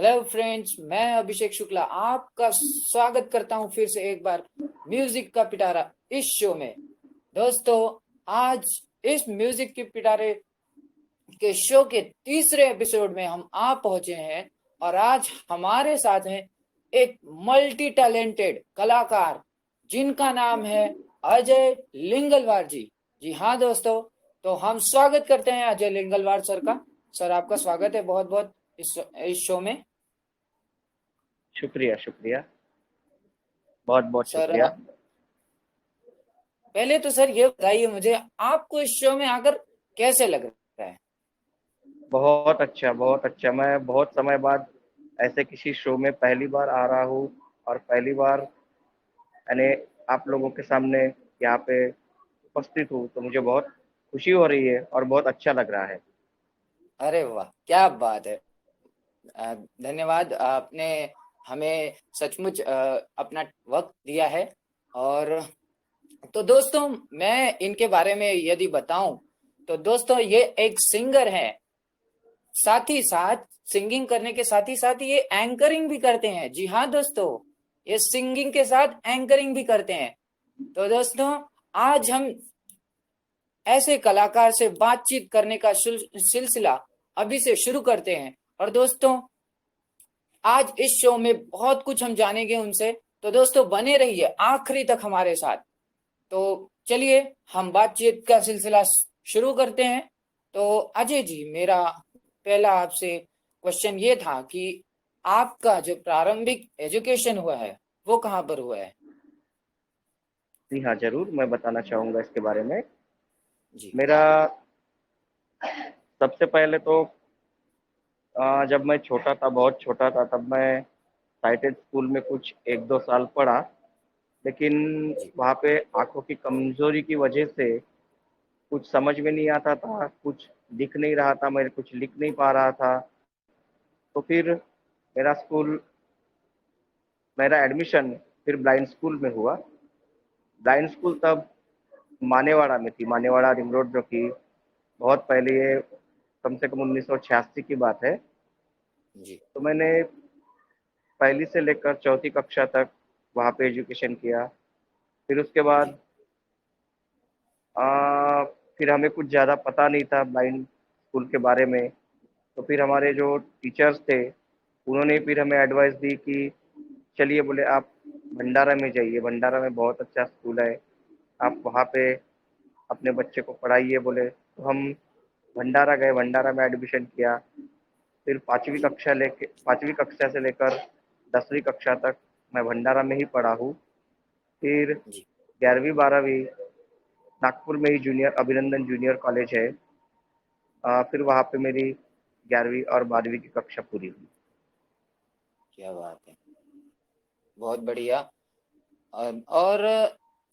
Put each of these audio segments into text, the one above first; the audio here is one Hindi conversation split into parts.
हेलो फ्रेंड्स, मैं अभिषेक शुक्ला आपका स्वागत करता हूं फिर से एक बार म्यूजिक का पिटारा इस शो में। दोस्तों, आज इस म्यूजिक के पिटारे के शो के तीसरे एपिसोड में हम आ पहुंचे हैं और आज हमारे साथ हैं एक मल्टी टैलेंटेड कलाकार जिनका नाम है अजय लिंगलवार जी। जी हाँ दोस्तों, तो हम स्वागत करते हैं अजय लिंगलवार सर का। सर, आपका स्वागत है बहुत बहुत इस शो में। शुक्रिया शुक्रिया। बहुत बहुत सर, शुक्रिया। पहले तो सर ये बताइए मुझे, आपको इस शो में आकर कैसे लग रहा है? बहुत अच्छा बहुत अच्छा। मैं बहुत समय बाद ऐसे किसी शो में पहली बार आ रहा हूँ और पहली बार यानी आप लोगों के सामने यहाँ पे उपस्थित हूँ, तो मुझे बहुत खुशी हो रही है और बहुत अच्छा लग रहा है। अरे वाह, क्या बात है। धन्यवाद, आपने हमें सचमुच अपना वक्त दिया है। और तो दोस्तों, मैं इनके बारे में यदि बताऊं तो दोस्तों, ये एक सिंगर है। साथ ही साथ सिंगिंग करने के साथ ही साथ ये एंकरिंग भी करते हैं। जी हाँ दोस्तों, ये सिंगिंग के साथ एंकरिंग भी करते हैं। तो दोस्तों, आज हम ऐसे कलाकार से बातचीत करने का सिलसिला अभी से शुरू करते हैं। और दोस्तों, आज इस शो में बहुत कुछ हम जानेंगे उनसे। तो दोस्तों, बने रहिए आखिरी तक हमारे साथ। तो चलिए, हम बातचीत का सिलसिला शुरू करते हैं। तो अजय जी, मेरा पहला आपसे क्वेश्चन ये था कि आपका जो प्रारंभिक एजुकेशन हुआ है वो कहाँ पर हुआ है? जी हाँ, ज़रूर मैं बताना चाहूँगा इसके बारे में। जी मेरा सबसे पहले तो जब मैं छोटा था, बहुत छोटा था, तब मैं साइटेड स्कूल में कुछ 1-2 साल पढ़ा। लेकिन जी वहाँ पे आँखों की कमज़ोरी की वजह से कुछ समझ में नहीं आता था, कुछ दिख नहीं रहा था, मैं कुछ लिख नहीं पा रहा था। तो फिर मेरा स्कूल मेरा एडमिशन फिर ब्लाइंड स्कूल में हुआ। ब्लाइंड स्कूल तब मानेवाड़ा में थी, मानेवाड़ा रिंग रोड, जो कि बहुत पहले, ये कम से कम 1986 की बात है। जी तो मैंने पहली से लेकर चौथी कक्षा तक वहाँ पे एजुकेशन किया। फिर उसके जी बाद आ, फिर हमें कुछ ज़्यादा पता नहीं था ब्लाइंड स्कूल के बारे में। तो फिर हमारे जो टीचर्स थे, उन्होंने फिर हमें एडवाइस दी कि चलिए, बोले आप भंडारा में जाइए, भंडारा में बहुत अच्छा स्कूल है, आप वहाँ पे अपने बच्चे को पढ़ाइए बोले। तो हम भंडारा गए, भंडारा में एडमिशन किया। फिर जी 5वीं कक्षा से लेकर 10वीं कक्षा तक मैं भंडारा में ही पढ़ा हूँ। फिर जी 11वीं 12वीं नागपुर में ही जूनियर अभिनंदन जूनियर कॉलेज है, फिर वहाँ पे मेरी 11वीं और 12वीं की कक्षा पूरी हुई। क्या बात है, बहुत बढ़िया। और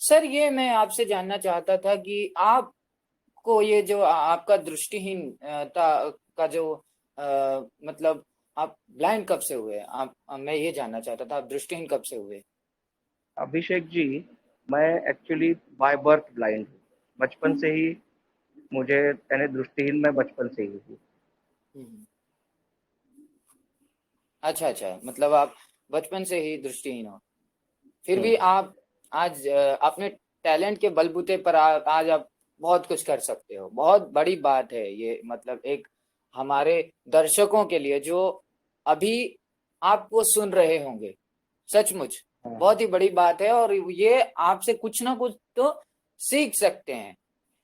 सर, ये मैं आपसे जानना चाहता था कि आपको ये जो आपका दृष्टिहीनता का जो मतलब आप ब्लाइंड कब से हुए? मैं ये जानना चाहता था, आप दृष्टिहीन कब से हुए? अभिषेक जी, मैं एक्चुअली बाय बर्थ ब्लाइंड हूँ। बचपन से ही मुझे यानी दृष्टिहीन मैं बचपन से ही हूँ। हम्म। अच्छा अच्छा, मतलब आप बचपन से ही दृष्टिहीन हो। फिर भी आप आज अपने टैलेंट के बलबूते पर आज आप बहुत कुछ कर सकते हो। बहुत बड़ी बात है ये, मतलब एक हमारे दर्शकों के लिए जो अभी आपको सुन रहे होंगे, सचमुच हाँ, बहुत ही बड़ी बात है। और ये आपसे कुछ ना कुछ तो सीख सकते हैं,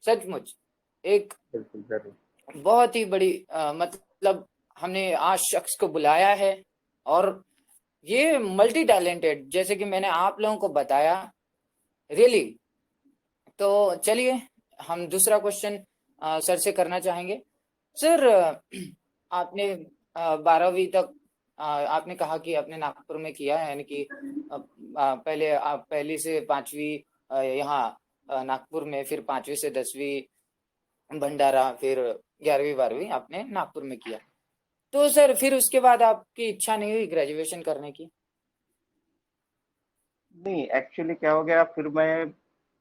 सचमुच। एक बिल्कुल ज़रूर। बहुत ही बड़ी मतलब हमने आज शख्स को बुलाया है और ये मल्टी टैलेंटेड, जैसे कि मैंने आप लोगों को बताया, रियली। तो चलिए, हम दूसरा क्वेश्चन सर से करना चाहेंगे। सर, आपने 12वीं तक आपने कहा कि आपने नागपुर में किया है, यानी कि पहले आप पहली से 5वीं यहाँ नागपुर में, फिर 5वीं से 10वीं भंडारा, फिर 11वीं 12वीं आपने नागपुर में किया। तो सर, फिर उसके बाद आपकी इच्छा नहीं हुई ग्रेजुएशन करने की? नहीं, एक्चुअली क्या हो गया, फिर मैं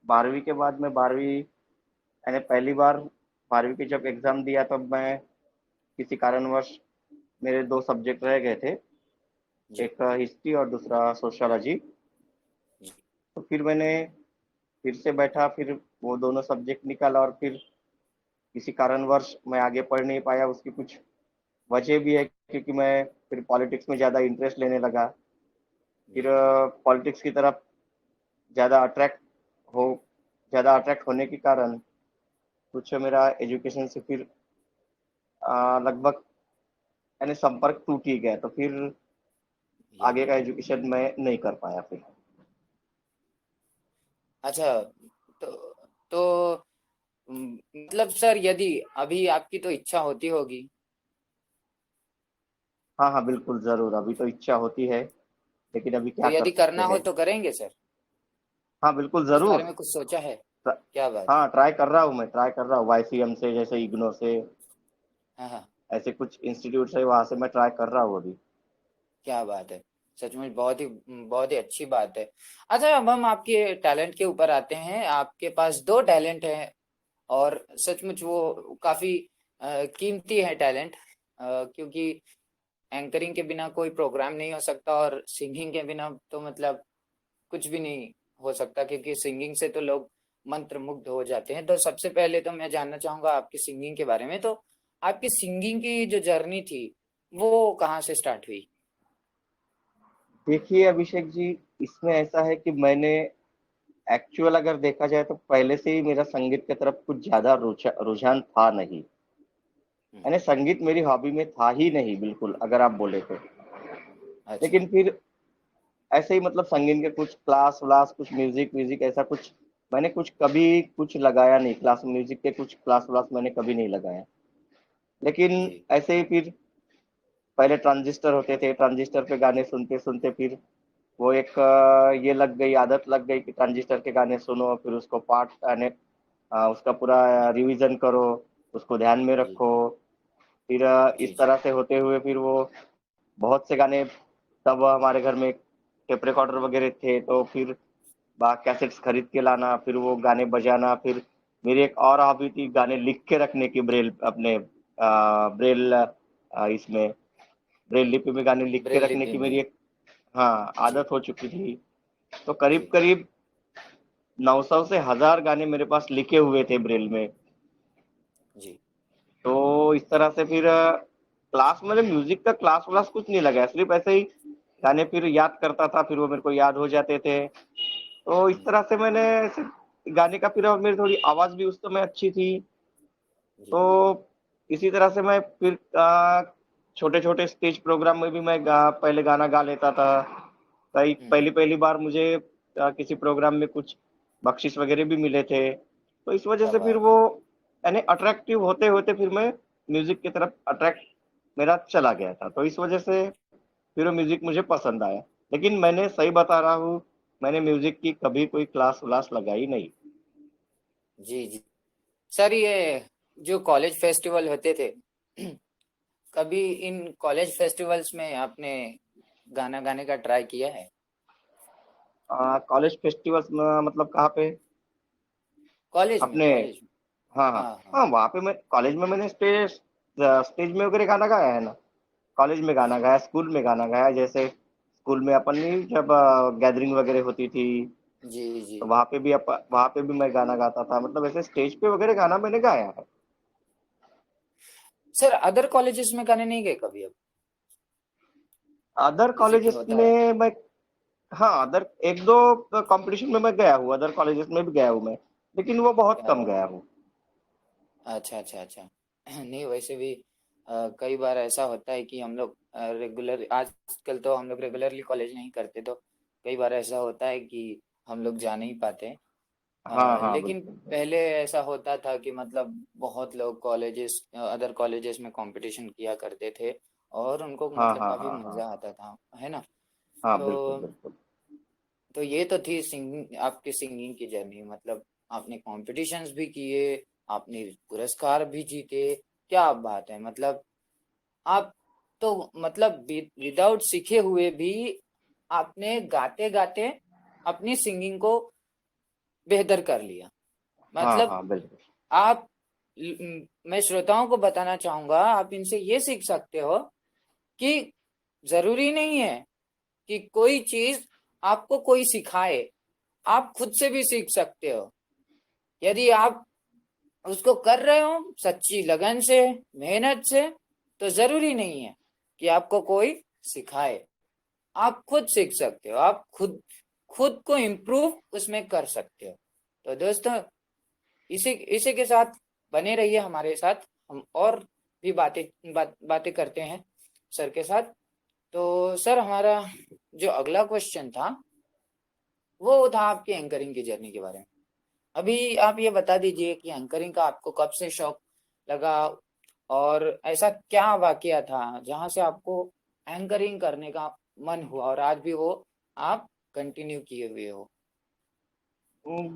12वीं के बाद मैं 12वीं यानी पहली बार 12वीं की जब एग्ज़ाम दिया, तब मैं किसी कारणवश मेरे 2 सब्जेक्ट रह गए थे। जी एक हिस्ट्री और दूसरा सोशियोलॉजी। जी तो फिर मैंने फिर से बैठा, फिर वो दोनों सब्जेक्ट निकाला और फिर किसी कारणवश मैं आगे पढ़ नहीं पाया। उसकी कुछ वजह भी है, क्योंकि मैं फिर पॉलिटिक्स में ज़्यादा इंटरेस्ट लेने लगा। फिर जी पॉलिटिक्स की तरफ ज़्यादा अट्रैक्ट हो ज़्यादा अट्रैक्ट होने के कारण कुछ मेरा एजुकेशन से फिर लगभग यानी संपर्क टूट ही गया। तो फिर जी आगे का एजुकेशन मैं नहीं कर पाया फिर। अच्छा। तो तो मतलब सर, यदि अभी आपकी तो इच्छा होती होगी, हाँ हाँ, बिल्कुल ज़रूर, अभी तो इच्छा होती है, लेकिन अभी तो क्या कर यदि सकते करना हो हैं। तो करेंगे सर? हाँ बिल्कुल इस बारे ज़रूर। में कुछ सोचा है? ट्रा- क्या बात है। हाँ, ट्राई कर रहा हूँ, मैं ट्राई कर रहा हूँ, YCM से, जैसे इग्नो से, हाँ हाँ। ऐसे कुछ इंस्टीट्यूट है, वहाँ से मैं ट्राई कर रहा हूँ अभी। क्या बात है। सचमुच बहुत ही अच्छी बात है। अच्छा, अब हम आपके टैलेंट के ऊपर आते हैं। आपके पास दो टैलेंट हैं, और सचमुच वो काफी कीमती है टैलेंट। क्योंकि एंकरिंग के बिना कोई प्रोग्राम नहीं हो सकता, और सिंगिंग के बिना तो मतलब कुछ भी नहीं हो सकता, क्योंकि सिंगिंग से तो लोग मंत्र मुग्ध हो जाते हैं। तो सबसे पहले तो मैं जानना चाहूंगा आपकी सिंगिंग के बारे में। तो आपकी सिंगिंग की जो जर्नी थी, वो कहाँ से स्टार्ट हुई? देखिए अभिषेक जी, इसमें ऐसा है कि मैंने एक्चुअल अगर देखा जाए तो पहले से ही मेरा संगीत की तरफ कुछ ज़्यादा रुझान था नहीं। हम्म, यानी संगीत मेरी हॉबी में था ही नहीं बिल्कुल, अगर आप बोले तो। अच्छा। लेकिन फिर ऐसे ही मतलब संगीत के कुछ क्लास व्लास, कुछ म्यूजिक व्यूजिक ऐसा कुछ मैंने कुछ कभी कुछ लगाया नहीं। क्लास म्यूजिक के कुछ क्लास व्लास मैंने कभी नहीं लगाया। लेकिन जी ऐसे ही फिर पहले ट्रांजिस्टर होते थे, ट्रांजिस्टर पे गाने सुनते सुनते फिर वो एक ये लग गई, आदत लग गई कि ट्रांजिस्टर के गाने सुनो, फिर उसको पार्ट यानी उसका पूरा जी रिवीजन करो, उसको ध्यान में जी रखो। फिर जी इस जी तरह से होते हुए फिर वो बहुत से गाने, तब हमारे घर में टेप रिकॉर्डर वगैरह थे, तो फिर कैसेट्स खरीद के लाना, फिर वो गाने बजाना। फिर मेरी एक और हॉबी थी गाने लिख के रखने की, ब्रेल अपने ब्रेल इसमें ब्रेल लिपि में गाने लिख के ब्रेल रखने लिपि की मेरी में। एक, हाँ, जी आदत हो चुकी थी। तो करीब जी करीब 900 से 1000 गाने मेरे पास लिखे हुए थे ब्रेल में। जी तो इस तरह से फिर क्लास, मैंने म्यूजिक का क्लास व्लास कुछ नहीं लगाया, सिर्फ ऐसे ही गाने फिर याद करता था, फिर वो मेरे को याद हो जाते थे। तो इस हम्म, तरह से मैंने ऐसे गाने का, फिर और मेरी थोड़ी आवाज भी उस समय अच्छी थी। जी तो इसी तरह से मैं फिर छोटे छोटे स्टेज प्रोग्राम में भी मैं पहले गाना गा लेता था। कई हम्म, पहली पहली बार मुझे किसी प्रोग्राम में कुछ बख्शिश वगैरह भी मिले थे। तो इस वजह क्या से फिर बात वो है। यानी अट्रैक्टिव होते होते फिर मैं म्यूजिक की तरफ अट्रैक्ट मेरा चला गया था। तो इस वजह से फिर वो म्यूजिक मुझे पसंद आया। लेकिन मैंने सही बता रहा हूँ, मैंने म्यूजिक की कभी कोई क्लास व्लास लगाई नहीं। जी जी सर, ये जो कॉलेज फेस्टिवल होते थे, कभी इन कॉलेज फेस्टिवल्स में आपने गाना गाने का ट्राई किया है? कॉलेज फेस्टिवल्स में मतलब कहाँ पे? कॉलेज में, अपने, कॉलेज में। हाँ हाँ। हाँ हाँ। हाँ, वहाँ पे मैं कॉलेज में मैंने स्टेज स्टेज में वगैरह गाना गाया है ना। कॉलेज में गाना जी गाया, स्कूल में गाना गाया। जैसे स्कूल में अपन नहीं, जब गैदरिंग वगैरह होती थी, जी जी। तो वहाँ पे भी मैं गाना गाता था। मतलब ऐसे स्टेज पे वगैरह गाना मैंने गाया है। सर, अदर कॉलेजेस में गाने नहीं गए कभी अब? अदर जैसे कि कॉलेजेस होता है। में मैं, हाँ, अदर एक दो कंपटीशन में मैं गया हूँ, अदर कॉलेजेस में भी गया हूँ मैं, लेकिन वो बहुत क्या कम बात गया है। हूँ। अच्छा अच्छा अच्छा। नहीं, वैसे भी कई बार ऐसा होता है कि हम लोग रेगुलर, आजकल तो हम लोग रेगुलरली कॉलेज नहीं करते, तो कई बार ऐसा होता है कि हम लोग जा नहीं पाते। हाँ हाँ, लेकिन बिल्कुल बिल्कुल। पहले ऐसा होता था कि मतलब बहुत लोग कॉलेजेस, अदर कॉलेजेस में कंपटीशन किया करते थे, और उनको हाँ मतलब हाँ काफी हाँ हाँ मजा आता था, है ना? हाँ, तो बिल्कुल बिल्कुल। तो ये तो थी सिंगिंग, आपकी सिंगिंग की जर्नी। मतलब आपने कॉम्पिटिशन्स भी किए, आपने पुरस्कार भी जीते। क्या बात है। मतलब आप तो मतलब विदाउट सीखे हुए भी आपने गाते गाते अपनी सिंगिंग को बेहतर कर लिया। हाँ मतलब हाँ, बिल्कुल। आप, मैं श्रोताओं को बताना चाहूंगा, आप इनसे ये सीख सकते हो कि जरूरी नहीं है कि कोई चीज आपको कोई सिखाए, आप खुद से भी सीख सकते हो। यदि आप उसको कर रहे हो सच्ची लगन से, मेहनत से, तो जरूरी नहीं है कि आपको कोई सिखाए, आप खुद सीख सकते हो, आप खुद खुद को इम्प्रूव उसमें कर सकते हो। तो दोस्तों, इसी इसी के साथ बने रहिए हमारे साथ, हम और भी बातें करते हैं सर के साथ। तो सर, हमारा जो अगला क्वेश्चन था वो था आपकी एंकरिंग की जर्नी के बारे में। अभी आप ये बता दीजिए कि एंकरिंग का आपको कब से शौक लगा, और ऐसा क्या वाकया था जहां से आपको एंकरिंग करने का मन हुआ और आज भी वो आप कंटिन्यू किए हुए हो।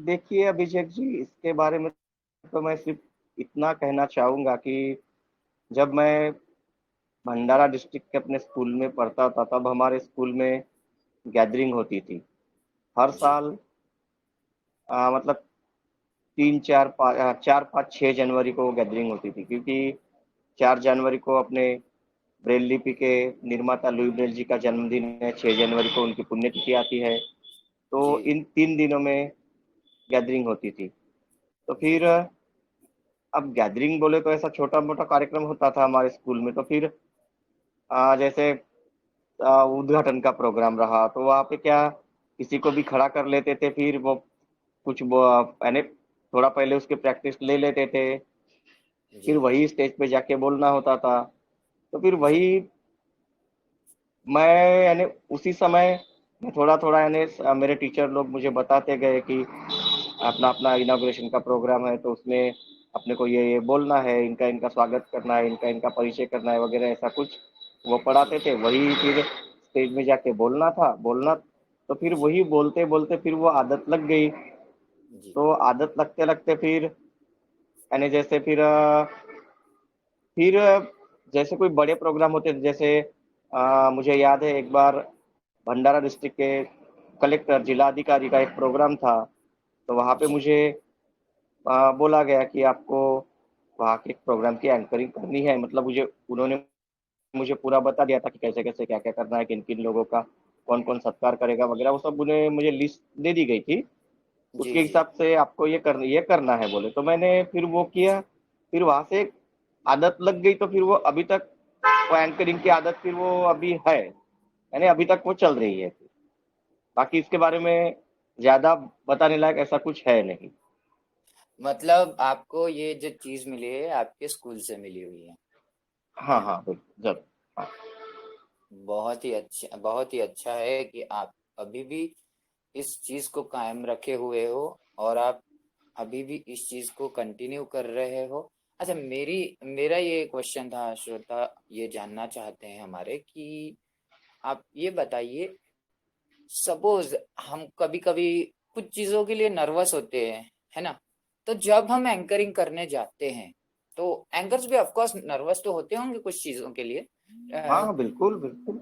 देखिए अभिषेक जी, इसके बारे में तो मैं सिर्फ इतना कहना चाहूँगा कि जब मैं भंडारा डिस्ट्रिक्ट के अपने स्कूल में पढ़ता था, तब हमारे स्कूल में गैदरिंग होती थी हर जी साल। मतलब 4, 5, 6 जनवरी को गैदरिंग होती थी, क्योंकि 4 जनवरी को अपने ब्रेल लिपि के निर्माता लुई ब्रेल जी का जन्मदिन है, 6 जनवरी को उनकी पुण्यतिथि आती है। तो जी इन 3 दिनों में गैदरिंग होती थी। तो जी फिर जी अब गैदरिंग बोले तो ऐसा छोटा मोटा कार्यक्रम होता था हमारे स्कूल में। तो फिर जैसे उद्घाटन का प्रोग्राम रहा तो वहाँ पे क्या, किसी को भी खड़ा कर लेते थे। फिर वो कुछ यानी थोड़ा पहले उसकी प्रैक्टिस ले लेते थे, फिर जी वही स्टेज पे जाके बोलना होता था। तो फिर जी वही मैं यानी उसी समय मैं थोड़ा थोड़ा यानी मेरे टीचर लोग मुझे बताते गए कि अपना अपना इनाग्रेशन का प्रोग्राम है, तो उसमें अपने को ये बोलना है, इनका इनका स्वागत करना है, इनका इनका परिचय करना है वगैरह, ऐसा कुछ वो जी पढ़ाते थे। वही फिर स्टेज में जाके बोलना। तो फिर जी वही बोलते बोलते फिर वो आदत लग गई। जी तो आदत लगते लगते फिर यानी जैसे फिर जैसे कोई बड़े प्रोग्राम होते थे, जैसे मुझे याद है एक बार भंडारा डिस्ट्रिक्ट के कलेक्टर जिलाधिकारी का एक प्रोग्राम था। तो वहाँ पे जी मुझे बोला गया कि आपको वहाँ के प्रोग्राम की एंकरिंग करनी है। मतलब उन्होंने मुझे पूरा बता दिया था कि कैसे कैसे क्या क्या करना है, किन किन लोगों का कौन कौन सत्कार करेगा वगैरह, वो सब उन्हें मुझे लिस्ट दे दी गई थी। जी उसके जी हिसाब से आपको ये करना है बोले, तो मैंने फिर वो किया। फिर वहां से एक आदत लग गई, तो फिर वो अभी तक वो एंकरिंग की आदत फिर वो अभी है, यानी अभी तक वो चल रही है। बाकी इसके बारे में ज्यादा बताने लायक ऐसा कुछ है नहीं। मतलब आपको ये जो चीज मिली है आपके स्कूल से मिली हुई है हाँ ना? हाँ बिल्कुल, जब हाँ। बहुत ही अच्छा है कि आप अभी भी इस चीज को कायम रखे हुए हो, और आप अभी भी इस चीज को कंटिन्यू कर रहे हो। अच्छा, मेरा ये क्वेश्चन था, श्रोता ये जानना चाहते हैं हमारे कि आप ये बताइए, सपोज हम कभी कभी कुछ चीजों के लिए नर्वस होते हैं, है ना? तो जब हम एंकरिंग करने जाते हैं, तो एंकर्स भी ऑफ कोर्स नर्वस तो होते होंगे कुछ चीजों के लिए। हाँ बिल्कुल बिल्कुल।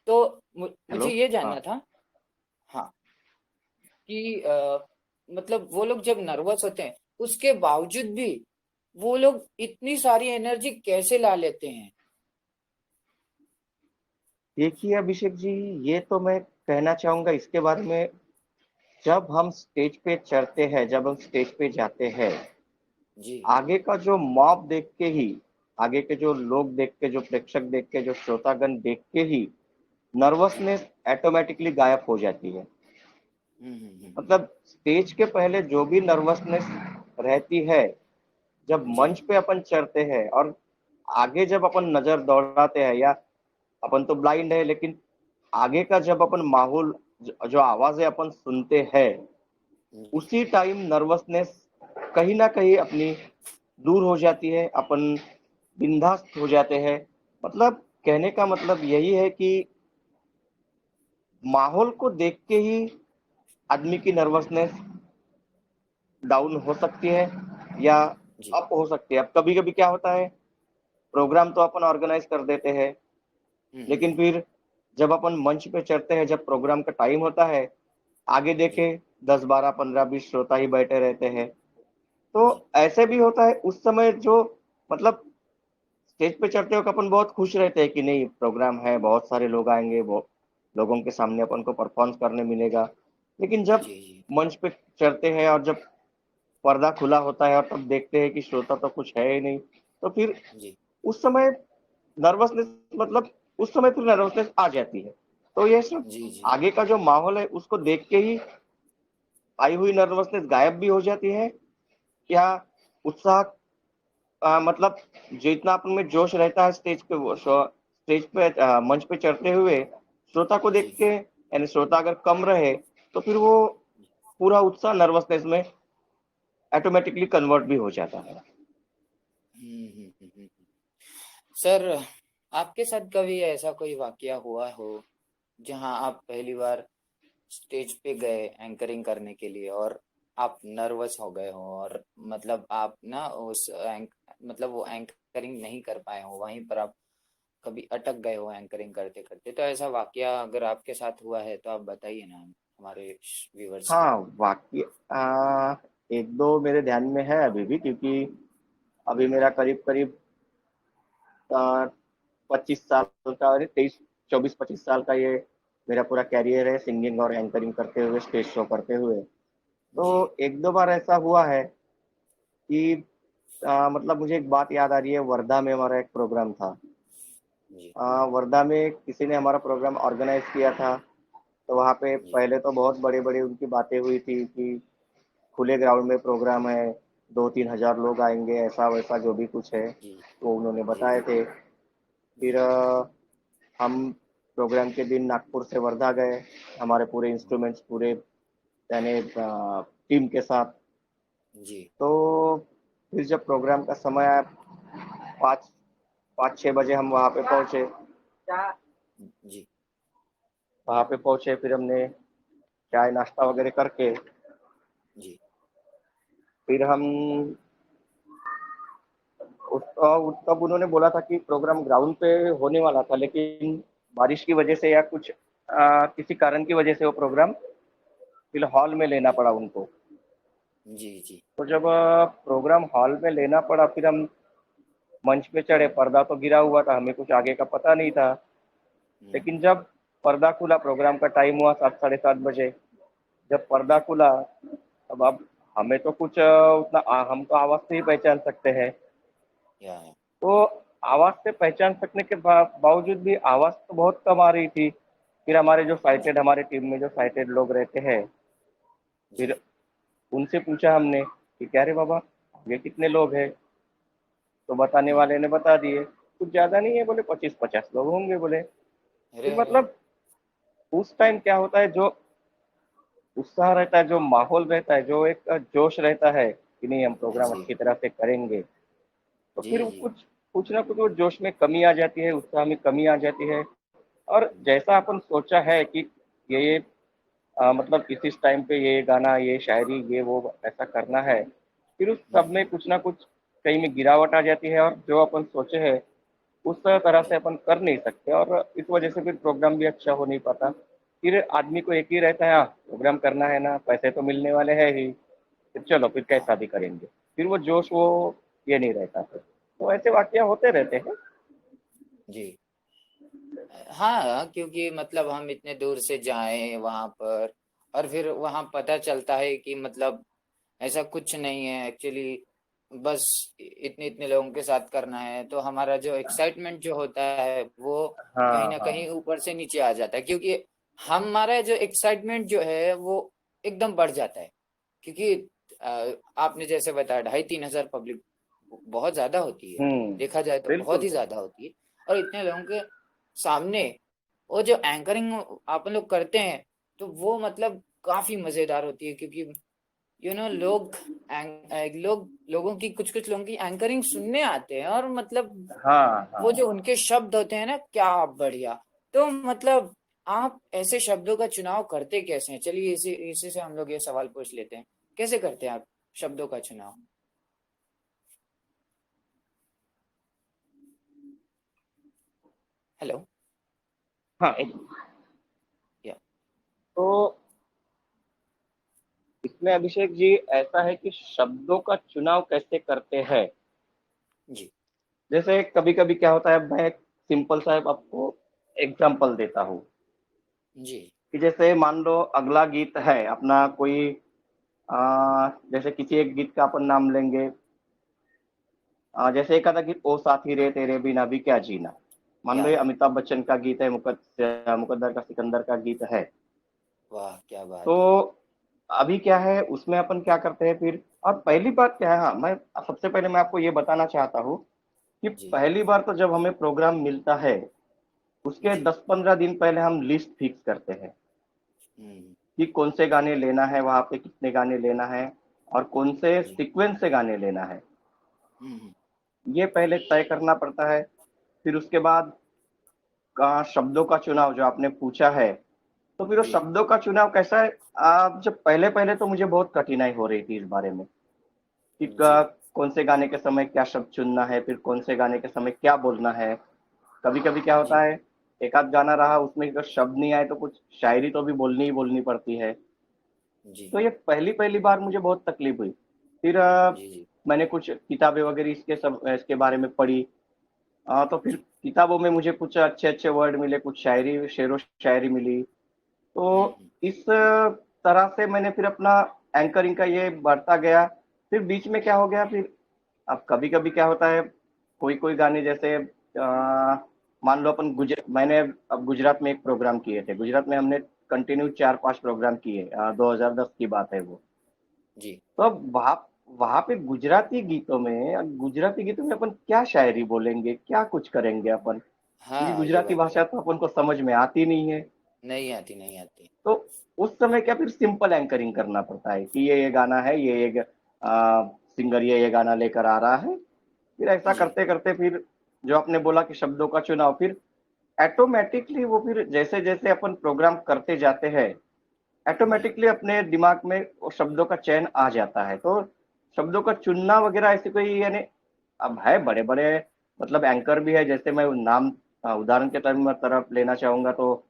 तो हेलो। मुझे ये हाँ। जानना था, हाँ, कि मतलब वो लोग जब नर्वस होते हैं उसके बावजूद भी वो लोग इतनी सारी एनर्जी कैसे ला लेते हैं? देखिए अभिषेक जी, ये तो मैं कहना चाहूंगा इसके बारे में। जब हम स्टेज पे चढ़ते हैं, जब हम स्टेज पे जाते हैं, जी आगे का जो मॉब देख के ही, आगे के जो लोग देख के, जो प्रेक्षक देख के, जो श्रोतागण देख के ही जी नर्वसनेस ऑटोमेटिकली गायब हो जाती है। हम्म। मतलब स्टेज के पहले जो भी नर्वसनेस रहती है, जब जी मंच पे अपन चढ़ते हैं और आगे जब अपन नजर दौड़ाते हैं, या अपन तो ब्लाइंड है, लेकिन आगे का जब अपन माहौल, जो आवाजें अपन सुनते हैं, जी उसी टाइम नर्वसनेस कहीं ना कहीं अपनी दूर हो जाती है, अपन बिंदास्त हो जाते हैं। मतलब कहने का मतलब यही है कि माहौल को देख के ही आदमी की नर्वसनेस डाउन हो सकती है या जी अप हो सकती है। अब कभी कभी क्या होता है, प्रोग्राम तो अपन ऑर्गेनाइज कर देते हैं, लेकिन हम्म। फिर जब अपन मंच पे चढ़ते हैं, जब प्रोग्राम का टाइम होता है, आगे जी देखे 10, 12, 15, 20 श्रोता ही बैठे रहते हैं। तो जी ऐसे भी होता है उस समय, जो मतलब स्टेज पे चढ़ते वक्त अपन बहुत खुश रहते हैं कि नहीं प्रोग्राम है, बहुत सारे लोग आएंगे, वो लोगों के सामने अपन को परफॉर्म करने मिलेगा। लेकिन जब जी जी मंच पे चढ़ते हैं और जब पर्दा खुला होता है और तब देखते हैं कि श्रोता तो कुछ है ही नहीं, तो फिर जी उस समय नर्वसनेस, मतलब उस समय फिर नर्वसनेस आ जाती है। तो ये सब जी जी आगे का जो माहौल है उसको देख के ही आई हुई नर्वसनेस गायब भी हो जाती है, या उत्साह, मतलब जो इतना अपन में जोश रहता है स्टेज पे, वो स्टेज पे मंच पे चढ़ते हुए श्रोता को देख जी के, यानी श्रोता अगर कम रहे तो फिर वो पूरा उत्साह नर्वसनेस में ऑटोमेटिकली कन्वर्ट भी हो जाता है। हम्म। सर, आपके साथ कभी ऐसा कोई वाकया हुआ हो जहां आप पहली बार स्टेज पे गए एंकरिंग करने के लिए और आप नर्वस हो गए हो, और मतलब आप ना मतलब वो एंकरिंग नहीं कर पाए हो, वहीं पर आप कभी अटक गए हो एंकरिंग करते करते? तो ऐसा वाकया अगर आपके साथ हुआ है तो आप बताइए ना हमारे व्यूवर्स को। हाँ, वाकई एक दो मेरे ध्यान में है अभी भी, क्योंकि अभी मेरा करीब करीब 25 साल का, अरे 23 24 25 साल का ये मेरा पूरा कैरियर है सिंगिंग और एंकरिंग करते हुए, स्टेज शो करते हुए। तो जी एक दो बार ऐसा हुआ है कि मतलब मुझे एक बात याद आ रही है, वर्धा में हमारा एक प्रोग्राम था। जी वर्धा में किसी ने हमारा प्रोग्राम ऑर्गेनाइज किया था। तो वहाँ पे जी पहले तो बहुत बड़ी बड़ी उनकी बातें हुई थी कि खुले ग्राउंड में प्रोग्राम है, 2-3 हज़ार लोग आएंगे, ऐसा वैसा जो भी कुछ है जी वो उन्होंने जी बताए जी थे। फिर जी हम प्रोग्राम के दिन नागपुर से वर्धा गए, हमारे पूरे इंस्ट्रूमेंट्स, पूरे यानी टीम के साथ। जी तो फिर जब प्रोग्राम का समय आया, 5-6 बजे हम वहाँ पे पहुँचे। जी वहाँ पे पहुँचे, फिर हमने चाय नाश्ता वगैरह करके जी फिर हम तब उन्होंने बोला था कि प्रोग्राम ग्राउंड पे होने वाला था, लेकिन बारिश की वजह से या कुछ किसी कारण की वजह से वो प्रोग्राम फिर हॉल में लेना जी पड़ा उनको। जी जी तो जब प्रोग्राम हॉल में लेना पड़ा, फिर हम मंच पे चढ़े, पर्दा तो गिरा हुआ था, हमें कुछ आगे का पता नहीं था। लेकिन जब पर्दा खुला, प्रोग्राम का टाइम हुआ 7 साढ़े 7 बजे, जब पर्दा खुला, अब हमें तो कुछ उतना हम तो आवाज़ से ही पहचान सकते हैं। या तो आवाज़ से पहचान सकने के बावजूद भी आवाज़ तो बहुत कम आ रही थी। फिर हमारे जो जी साइटेड, हमारे टीम में जो साइटेड लोग रहते हैं, जी फिर उनसे पूछा हमने कि क्या रे बाबा, ये कितने लोग हैं? तो बताने हम्म। वाले ने बता दिए, कुछ ज़्यादा नहीं है, बोले 25-50 लोग होंगे बोले। अरे फिर अरे। मतलब उस टाइम क्या होता है, जो उत्साह रहता है, जो माहौल रहता है, जो एक जोश रहता है कि नहीं हम प्रोग्राम जी अच्छी तरह से करेंगे, तो जी फिर वो जी कुछ कुछ ना कुछ वो जोश में कमी आ जाती है, उत्साह में कमी आ जाती है। और जैसा अपन सोचा है कि ये मतलब इस टाइम पे ये गाना, ये शायरी, ये वो ऐसा करना है, फिर उस सब में हम्म। कुछ ना कुछ कहीं में गिरावट आ जाती है, और जो अपन सोचे हैं उस तरह से जी अपन कर नहीं सकते, और इस वजह से फिर प्रोग्राम भी अच्छा हो नहीं पाता। फिर आदमी को एक ही रहता है, हाँ प्रोग्राम करना है ना, पैसे तो मिलने वाले हैं ही, फिर चलो फिर हाँ कैसा भी करेंगे। फिर वो जोश, वो ये नहीं रहता फिर। तो ऐसे वाकया होते रहते हैं। जी हाँ, क्योंकि मतलब हम इतने दूर से जाएं वहां पर, और फिर वहां पता चलता है कि मतलब ऐसा कुछ नहीं है एक्चुअली, बस इतने इतने लोगों के साथ करना है, तो हमारा जो एक्साइटमेंट जो होता है वो कहीं हाँ ना कहीं हाँ ऊपर से नीचे आ जाता है, क्योंकि हमारा जो एक्साइटमेंट जो है वो एकदम बढ़ जाता है। क्योंकि आपने जैसे बताया 2,500-3,000 पब्लिक बहुत ज्यादा होती है, देखा जाए तो बहुत बिल्कुल। ही ज्यादा होती है। और इतने लोगों के सामने वो जो एंकरिंग आप लोग करते हैं, तो वो मतलब काफी मजेदार होती है, क्योंकि लोगों की कुछ कुछ लोगों की एंकरिंग सुनने आते हैं, और मतलब हाँ वो हाँ। जो उनके शब्द होते हैं ना, क्या बढ़िया। तो मतलब आप ऐसे शब्दों का चुनाव करते कैसे हैं? चलिए इसी इसी से हम लोग ये सवाल पूछ लेते हैं, कैसे करते हैं आप शब्दों का चुनाव? हेलो। हाँ या तो इसमें अभिषेक जी ऐसा है कि शब्दों का चुनाव कैसे करते हैं। जी जैसे कभी कभी क्या होता है, मैं एक सिंपल सा आपको एग्जांपल देता हूँ जी कि जैसे मान लो अगला गीत है अपना कोई, जैसे किसी एक गीत का अपन नाम लेंगे, जैसे एक आधा गीत, ओ साथी रे तेरे बिना भी क्या जीना। मान लो ये या अमिताभ बच्चन का गीत है, मुकद्दर का सिकंदर का गीत है। वाह क्या तो बात है। अभी क्या है उसमें अपन क्या करते हैं फिर, और पहली बात क्या है, हाँ मैं सबसे पहले मैं आपको ये बताना चाहता हूँ कि जी पहली बार तो जब हमें प्रोग्राम मिलता है उसके जी 10-15 दिन पहले हम लिस्ट फिक्स करते हैं हम्म कि कौन से गाने लेना है, वहां पे कितने गाने लेना है और कौन से जी सीक्वेंस से गाने लेना है, हम्म ये पहले तय करना पड़ता है। फिर उसके बाद का शब्दों का चुनाव जो आपने पूछा है, तो फिर वो जी शब्दों का चुनाव कैसा है, आप जब पहले पहले तो मुझे बहुत कठिनाई हो रही थी इस बारे में कि जी कौन से गाने के समय क्या शब्द चुनना है, फिर कौन से गाने के समय क्या बोलना है। कभी कभी क्या होता जी है, एक आध गाना रहा उसमें अगर शब्द नहीं आए तो कुछ शायरी तो भी बोलनी ही बोलनी पड़ती है। जी तो ये पहली पहली बार मुझे बहुत तकलीफ हुई। फिर जी जी मैंने कुछ किताबें वगैरह इसके बारे में पढ़ी। तो फिर जी किताबों में मुझे कुछ अच्छे अच्छे वर्ड मिले, कुछ शायरी शेरो शायरी मिली। तो हम्म इस तरह से मैंने फिर अपना एंकरिंग का ये बढ़ता गया। फिर बीच में क्या हो गया, फिर अब कभी कभी क्या होता है, कोई कोई गाने जैसे मान लो अपन मैंने अब गुजरात में एक प्रोग्राम किए थे, गुजरात में हमने कंटिन्यू 4-5 प्रोग्राम किए, 2010 की बात है वो। जी तो अब वहां पे गुजराती गीतों में अपन क्या शायरी बोलेंगे, क्या कुछ करेंगे अपन, क्योंकि हाँ ये गुजराती बात तो भाषा है। तो अपन को समझ में आती नहीं है। नहीं आती नहीं आती। तो उस समय क्या फिर सिंपल एंकरिंग करना पड़ता है कि ये गाना है, ये एक सिंगर ये गाना लेकर आ रहा है। फिर ऐसा जी करते करते फिर जो आपने बोला कि शब्दों का चुनाव, फिर ऑटोमेटिकली वो फिर जैसे जैसे अपन प्रोग्राम करते जाते हैं जी ऑटोमेटिकली अपने दिमाग में वो शब्दों का चयन आ जाता है। तो शब्दों का चुनना वगैरह ऐसी कोई यानी अब है बड़े बड़े मतलब एंकर भी है, जैसे मैं नाम उदाहरण के तरफ लेना चाहूंगा तो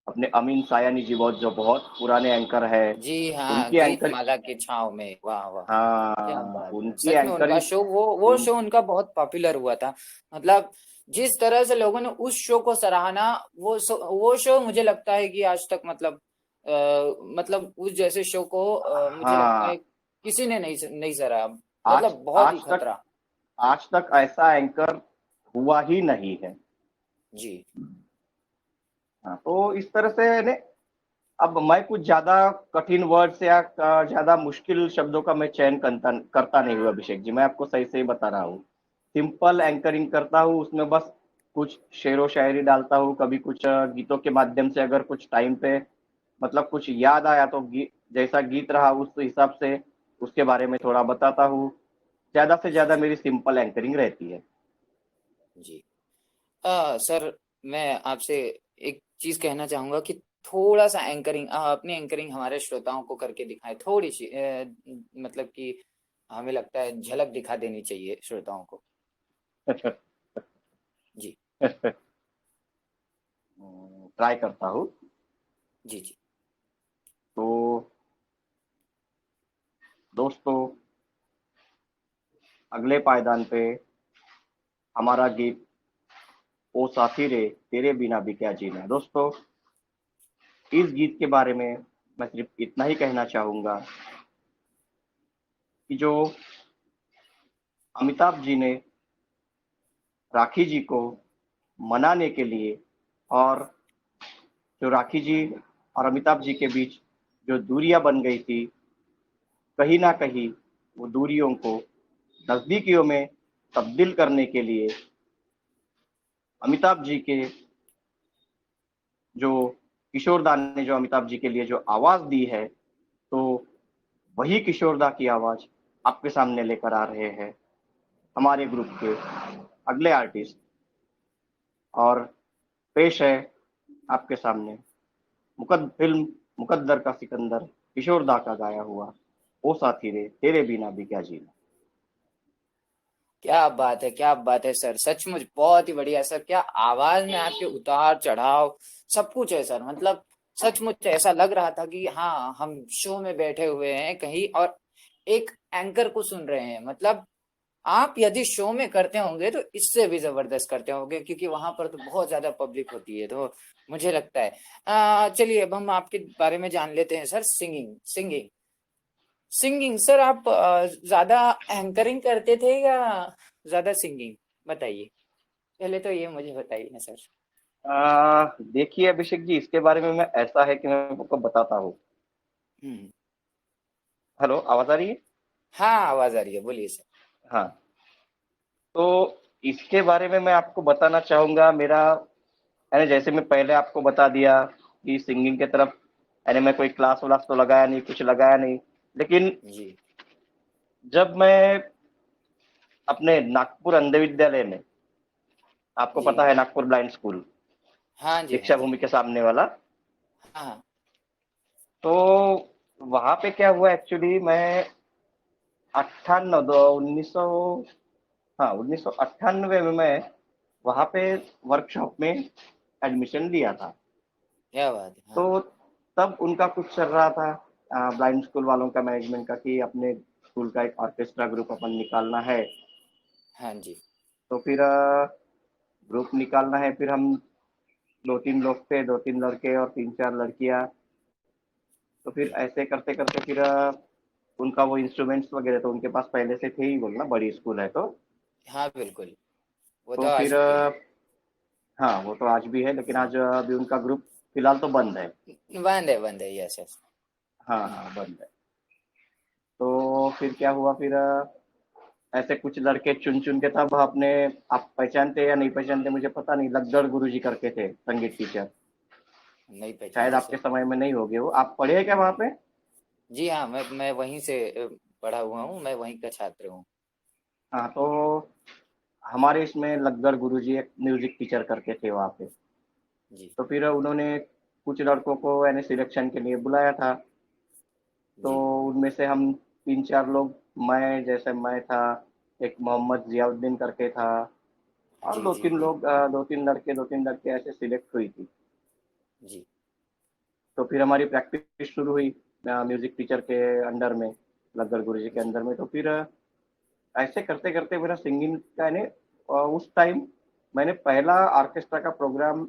अपने अमीन सायानी जी, बहुत जो बहुत पुराने एंकर है। जी हाँ, उनकी गीत एंकर, माला की छाव में, वाह वाह। क्या हाँ बात है, उनकी सच में उनका एंकरिंग शो, वो उन शो उनका बहुत पॉपुलर हुआ था। मतलब जिस तरह से लोगों ने उस शो को सराहना, वो शो मुझे लगता है कि आज तक मतलब उस जैसे शो को मुझे लगता है हाँ किसी ने नहीं सराहा। आज मतलब बहुत ही आज तक खतरा। आज तक ऐसा एंकर हुआ ही नहीं है। जी हाँ, तो इस तरह से ने अब मैं कुछ ज्यादा कठिन वर्ड्स या ज्यादा मुश्किल शब्दों का मैं चयन करता करता नहीं हूँ अभिषेक जी, मैं आपको सही सही बता रहा हूँ। सिंपल जी एंकरिंग करता हूँ, उसमें बस कुछ शेरो शायरी डालता हूँ, कभी कुछ गीतों के माध्यम से अगर कुछ टाइम पे मतलब कुछ याद आया तो जैसा गीत रहा उस हिसाब से उसके बारे में थोड़ा बताता हूँ। ज्यादा से जी ज्यादा जी मेरी सिंपल एंकरिंग रहती है। जी। सर, मैं आपसे एक चीज कहना चाहूंगा कि थोड़ा सा एंकरिंग, अपनी एंकरिंग हमारे श्रोताओं को करके दिखाएं थोड़ी सी, मतलब कि हमें लगता है झलक दिखा देनी चाहिए श्रोताओं को। जी ट्राई करता हूँ। जी जी तो दोस्तों, अगले पायदान पे हमारा गीत ओ साथी रे तेरे बिना भी क्या जीना। दोस्तों, इस गीत के बारे में मैं सिर्फ इतना ही कहना चाहूंगा कि जो अमिताभ जी ने राखी जी को मनाने के लिए, और जो राखी जी और अमिताभ जी के बीच जो दूरियां बन गई थी, कहीं ना कहीं वो दूरियों को नजदीकियों में तब्दील करने के लिए अमिताभ जी के जो किशोर दा ने जो अमिताभ जी के लिए जो आवाज दी है, तो वही किशोर दा की आवाज आपके सामने लेकर आ रहे हैं हमारे ग्रुप के अगले आर्टिस्ट। और पेश है आपके सामने फिल्म मुकद्दर का सिकंदर, किशोर दा का गाया हुआ ओ साथी रे तेरे बिना भी क्या जीना। क्या बात है, क्या बात है सर, सचमुच बहुत ही बढ़िया सर। क्या आवाज में आपके उतार चढ़ाव सब कुछ है सर। मतलब सचमुच ऐसा लग रहा था कि हाँ, हम शो में बैठे हुए हैं कहीं और एक एंकर को सुन रहे हैं। मतलब आप यदि शो में करते होंगे तो इससे भी जबरदस्त करते होंगे, क्योंकि वहां पर तो बहुत ज्यादा पब्लिक होती है, तो मुझे लगता है। चलिए अब हम आपके बारे में जान लेते हैं sir. Singing singing singing sir, आप ज्यादा एंकरिंग करते थे या ज्यादा सिंगिंग? बताइए, पहले तो ये मुझे बताइए ना सर। देखिए अभिषेक जी, इसके बारे में मैं ऐसा है कि मैं आपको बताता हूँ। हम्म। हेलो, आवाज आ रही है? हाँ, आवाज आ रही है, बोलिए सर। हाँ, तो इसके बारे में मैं आपको बताना चाहूंगा। मेरा यानी जैसे मैं पहले आपको बता दिया कि सिंगिंग के तरफ यानी मैं कोई क्लास व्लास तो लगाया नहीं, कुछ लगाया नहीं। लेकिन जी जब मैं अपने नागपुर अंध विद्यालय में, आपको जी। पता है नागपुर ब्लाइंड स्कूल, हाँ जी, हाँ दीक्षा जी। भूमि के सामने वाला, हाँ हाँ। तो वहां पे क्या हुआ एक्चुअली, मैं 1900, हाँ 1998 में मैं वहां पे वर्कशॉप में एडमिशन लिया था। क्या बात है। हाँ तो तब उनका कुछ चल रहा था ब्लाइंड स्कूल वालों का, मैनेजमेंट का, कि अपने स्कूल का एक ऑर्केस्ट्रा ग्रुप अपन निकालना है। हाँ जी। तो फिर ग्रुप निकालना है। फिर हम दो तीन लोग थे, दो तीन लड़के और तीन चार लड़कियां। तो फिर ऐसे करते करते फिर उनका वो इंस्ट्रूमेंट्स वगैरह तो उनके पास पहले से थे ही, बोलना बड़ी स्कूल है तो। हाँ बिल्कुल, वो तो तो आज फिर भी है। हाँ, वो तो आज भी है, लेकिन जी। आज अभी उनका ग्रुप फिलहाल तो बंद है। बंद है, बंद है, यस यस। हाँ हाँ, बंद है। तो फिर क्या हुआ, फिर ऐसे कुछ लड़के चुन चुन के, तब अपने, आप पहचानते या नहीं पहचानते मुझे पता नहीं, लग्गड़ गुरुजी करके थे संगीत टीचर। नहीं शायद पहचानता आपके सर। समय में नहीं होगे वो। आप पढ़े हैं क्या वहाँ पे? जी हाँ, मैं वहीं से पढ़ा हुआ हूँ, मैं वहीं का छात्र हूँ। हाँ, तो हमारे इसमें लग्गड़ गुरुजी एक म्यूजिक टीचर करके थे वहाँ पे। जी तो फिर उन्होंने कुछ लड़कों को यानी सिलेक्शन के लिए बुलाया था। तो जी उनमें से हम तीन चार लोग, मैं जैसे मैं था, एक मोहम्मद जियाउद्दीन करके था, और जी दो जी तीन लोग, दो तीन लड़के ऐसे सिलेक्ट हुई थी। जी तो फिर हमारी प्रैक्टिस शुरू हुई म्यूजिक टीचर के अंडर में, लग्गर गुरु जी के जी। अंदर में। तो फिर ऐसे करते करते मेरा सिंगिंग का यानी उस टाइम मैंने पहला ऑर्केस्ट्रा का प्रोग्राम,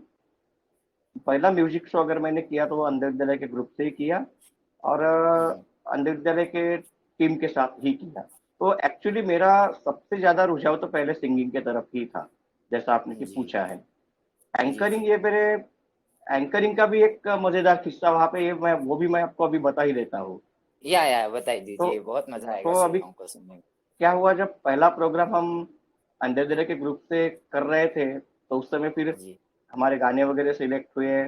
पहला म्यूजिक शो अगर मैंने किया तो वो अंध विद्यालय के ग्रुप से ही किया, और हम्म, अंध विद्यालय के टीम के साथ ही किया। तो एक्चुअली मेरा सबसे ज्यादा रुझाव तो पहले सिंगिंग की तरफ ही था, जैसा आपने कि जी पूछा है। जी एंकरिंग, जी। ये मेरे एंकरिंग का भी एक मजेदार किस्सा वहां पे, ये मैं वो भी मैं आपको अभी बता ही देता हूँ। या बताई तो दीजिए, बहुत मजा आएगा तो अभी श्रोताओं को सुनने में। क्या हुआ, जब पहला प्रोग्राम हम अंधे दिले के ग्रुप से कर रहे थे, तो उस समय फिर जी हमारे गाने वगैरह सिलेक्ट हुए,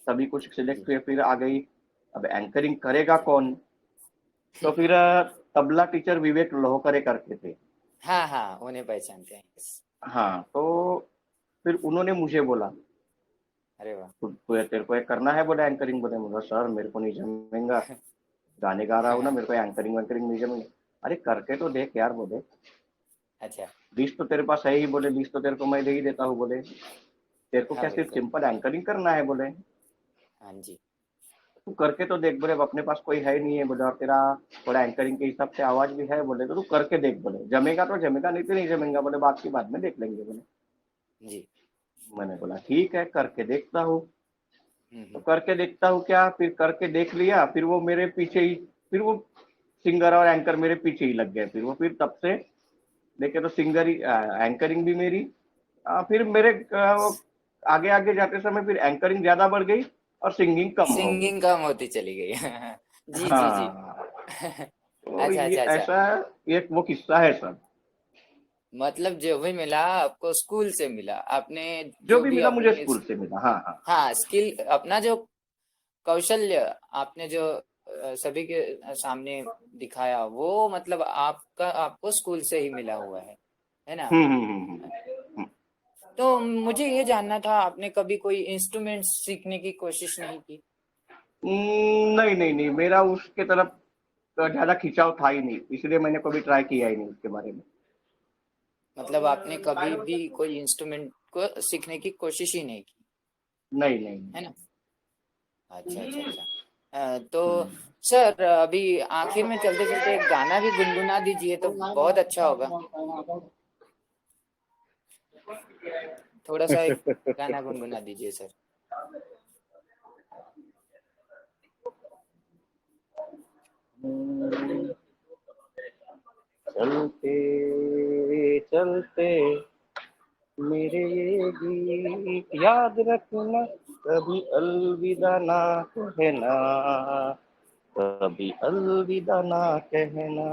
सभी कुछ जी सिलेक्ट हुए। फिर आ गई, अब एंकरिंग करेगा जी। कौन? तो फिर तबला टीचर विवेक लोहकरे करके थे। हाँ हाँ, उन्हें पहचानते हैं, yes। हाँ, तो फिर उन्होंने मुझे बोला, अरे वाह। तेरे को ये करना है बोले एंकरिंग? बोले, मुझे सर मेरे को नहीं जमेगा, गाने गा रहा हूँ ना, मेरे को एंकरिंग वैंकरिंग नहीं जमेगा। अरे करके तो देख यार, बोले अच्छा। लिस्ट तो तेरे पास है ही, बोले लिस्ट तो तेरे को मैं दे ही देता हूँ, बोले तेरे को हाँ क्या सिर्फ बिल्कुल। सिंपल एंकरिंग करना है, बोले हाँ जी। तू करके तो देख, बोले अब अपने पास कोई है नहीं है, बोले और तेरा थोड़ा एंकरिंग के हिसाब से आवाज भी है, बोले तो तू करके देख, बोले जमेगा तो जमेगा, नहीं तो नहीं जमेगा, बोले बात की बाद में देख लेंगे, बोले। जी। मैंने बोला ठीक है, करके देखता हूँ। तो हम्म। करके देखता हूँ क्या, फिर करके देख लिया, फिर वो मेरे पीछे ही, फिर वो सिंगर और एंकर मेरे पीछे ही लग गए। फिर वो, फिर तब से देखे तो सिंगर ही, एंकरिंग भी मेरी, फिर मेरे आगे आगे जाते समय फिर एंकरिंग ज्यादा बढ़ गई और सिंगिंग कम हो गई। सिंगिंग कम होती चली गई। जी जी जी। हाँ, तो अच्छा ये अच्छा अच्छा। ऐसा एक वो किस्सा है सर। मतलब जो भी मिला आपको स्कूल से मिला, आपने जो जो भी भी मिला मुझे अपनी स्कूल से मिला, हाँ हाँ। हाँ स्किल, अपना जो कौशल्य आपने जो सभी के सामने दिखाया, वो मतलब आपका आपको स्कूल से ही मिला हुआ है ना? हम्म। तो मुझे ये जानना था, आपने कभी कोई इंस्ट्रूमेंट सीखने की कोशिश नहीं की? नहीं नहीं नहीं, मेरा उसके तरफ ज्यादा खिंचाव था ही नहीं, इसलिए मैंने कभी ट्राई किया ही नहीं उसके बारे में। मतलब आपने कभी भी कोई इंस्ट्रूमेंट को सीखने की कोशिश ही नहीं की, नहीं नहीं है नहीं। ना? अच्छा अच्छा अच्छा। तो हम्म। सर अभी आखिर में चलते चलते एक गाना भी गुनगुना दीजिए तो बहुत अच्छा होगा। थोड़ा सा एक गाना गुनगुना दीजिए सर। चलते चलते मेरे ये गीत याद रखना, कभी अलविदा ना कहना, कभी अलविदा ना कहना,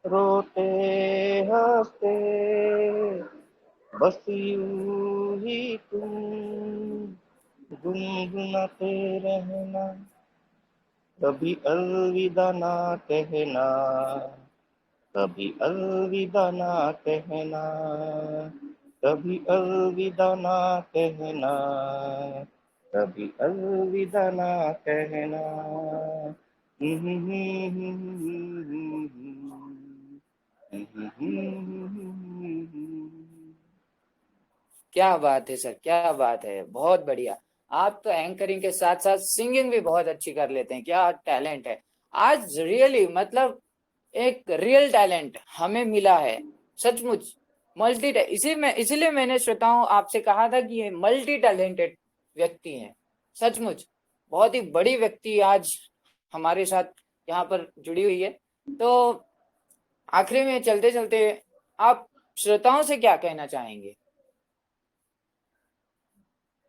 रोते हंसते बस यूं ही तुम गुनगुनाते रहना, कभी अलविदा ना कहना, कभी अलविदा ना कहना, कभी अलविदा ना कहना, कभी अलविदा ना कहना। क्या बात है सर, क्या बात है, बहुत बढ़िया। आप तो एंकरिंग के साथ साथ सिंगिंग भी बहुत अच्छी कर लेते हैं, क्या टैलेंट है। आज रियली मतलब एक रियल टैलेंट हमें मिला है, सचमुच। मल्टी इसीलिए मैंने श्रोताओं आपसे कहा था कि ये मल्टी टैलेंटेड व्यक्ति हैं, सचमुच। बहुत ही बड़ी व्यक्ति आज हमारे साथ यहाँ पर जुड़ी हुई है। तो आखिरी में चलते चलते आप श्रोताओं से क्या कहना चाहेंगे?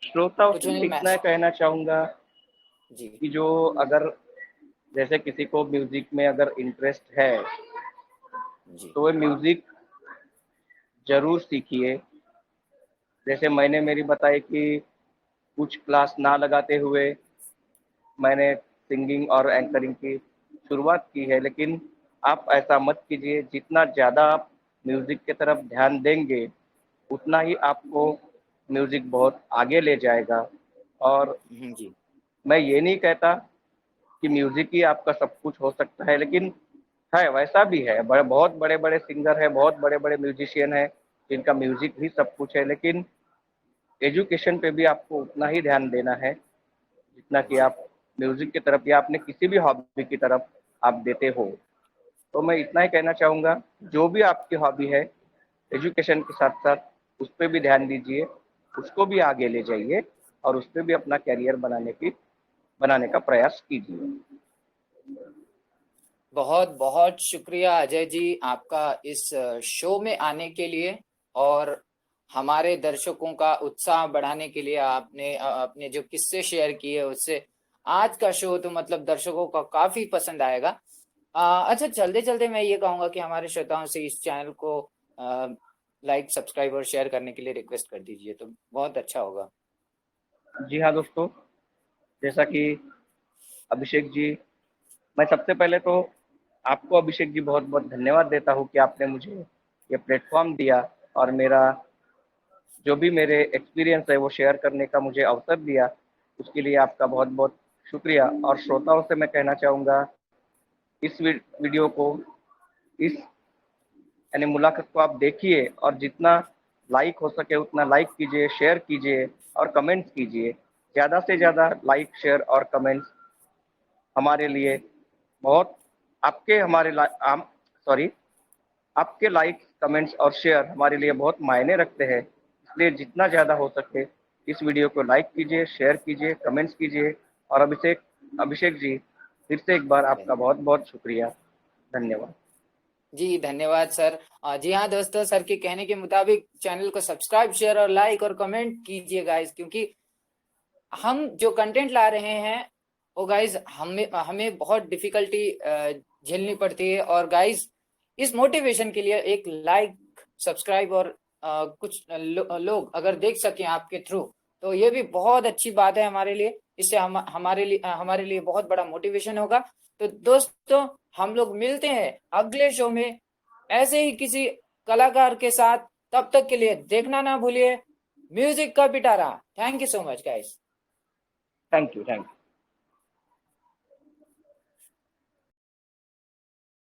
श्रोताओं कुछ से मैं उन्हें इतना कहना चाहूंगा जी कि जो अगर जैसे किसी को म्यूजिक में अगर इंटरेस्ट है जी तो वह म्यूजिक जरूर सीखिए। जैसे मैंने मेरी बताई कि कुछ क्लास ना लगाते हुए मैंने सिंगिंग और एंकरिंग की शुरुआत की है, लेकिन आप ऐसा मत कीजिए। जितना ज़्यादा आप म्यूज़िक की तरफ ध्यान देंगे उतना ही आपको म्यूज़िक बहुत आगे ले जाएगा। और जी मैं ये नहीं कहता कि म्यूज़िक ही आपका सब कुछ हो सकता है, लेकिन है, वैसा भी है। बहुत बड़े बड़े सिंगर हैं, बहुत बड़े बड़े म्यूजिशियन हैं जिनका म्यूज़िक ही सब कुछ है, लेकिन एजुकेशन पे भी आपको उतना ही ध्यान देना है जितना कि जी। आप म्यूजिक की तरफ या अपने किसी भी हॉबी की तरफ आप देते हो। तो मैं इतना ही कहना चाहूँगा, जो भी आपकी हॉबी है एजुकेशन के साथ साथ उस पर भी ध्यान दीजिए, उसको भी आगे ले जाइए और उस पर भी अपना करियर बनाने का प्रयास कीजिए। बहुत बहुत शुक्रिया अजय जी आपका इस शो में आने के लिए, और हमारे दर्शकों का उत्साह बढ़ाने के लिए आपने अपने जो किस्से शेयर किए उससे आज का शो तो मतलब दर्शकों का काफी पसंद आएगा। अच्छा, चलते चलते मैं ये कहूंगा कि हमारे श्रोताओं से इस चैनल को लाइक, सब्सक्राइब और शेयर करने के लिए रिक्वेस्ट कर दीजिए तो बहुत अच्छा होगा। जी हाँ दोस्तों, जैसा कि अभिषेक जी, मैं सबसे पहले तो आपको अभिषेक जी बहुत बहुत धन्यवाद देता हूँ कि आपने मुझे ये प्लेटफॉर्म दिया और मेरा जो भी मेरे एक्सपीरियंस है वो शेयर करने का मुझे अवसर दिया। उसके लिए आपका बहुत बहुत शुक्रिया। और श्रोताओं से मैं कहना चाहूँगा, इस वीडियो को, इस यानी मुलाकात को आप देखिए और जितना लाइक हो सके उतना लाइक कीजिए, शेयर कीजिए और कमेंट्स कीजिए। ज़्यादा से ज़्यादा लाइक, शेयर और कमेंट्स हमारे लिए बहुत, आपके हमारे आम सॉरी आपके लाइक, कमेंट्स और शेयर हमारे लिए बहुत मायने रखते हैं। इसलिए जितना ज़्यादा हो सके इस वीडियो को लाइक कीजिए, शेयर कीजिए, कमेंट्स कीजिए। और अभिषेक अभिषेक जी, फिर से एक बार आपका बहुत बहुत शुक्रिया। धन्यवाद। जी धन्यवाद सर। जी हाँ दोस्तों, सर के कहने के मुताबिक चैनल को सब्सक्राइब, शेयर और लाइक और कमेंट कीजिए गाइस, क्योंकि हम जो कंटेंट ला रहे हैं वो गाइस हमें हमें बहुत डिफिकल्टी झेलनी पड़ती है। और गाइस इस मोटिवेशन के लिए एक लाइक, सब्सक्राइब और कुछ लोग अगर देख सकें आपके थ्रू तो ये भी बहुत अच्छी बात है हमारे लिए। इससे हमारे लिए बहुत बड़ा मोटिवेशन होगा। तो दोस्तों हम लोग मिलते हैं अगले शो में ऐसे ही किसी कलाकार के साथ। तब तक के लिए देखना ना भूलिए म्यूजिक का पिटारा। Thank you so much guys. Thank you.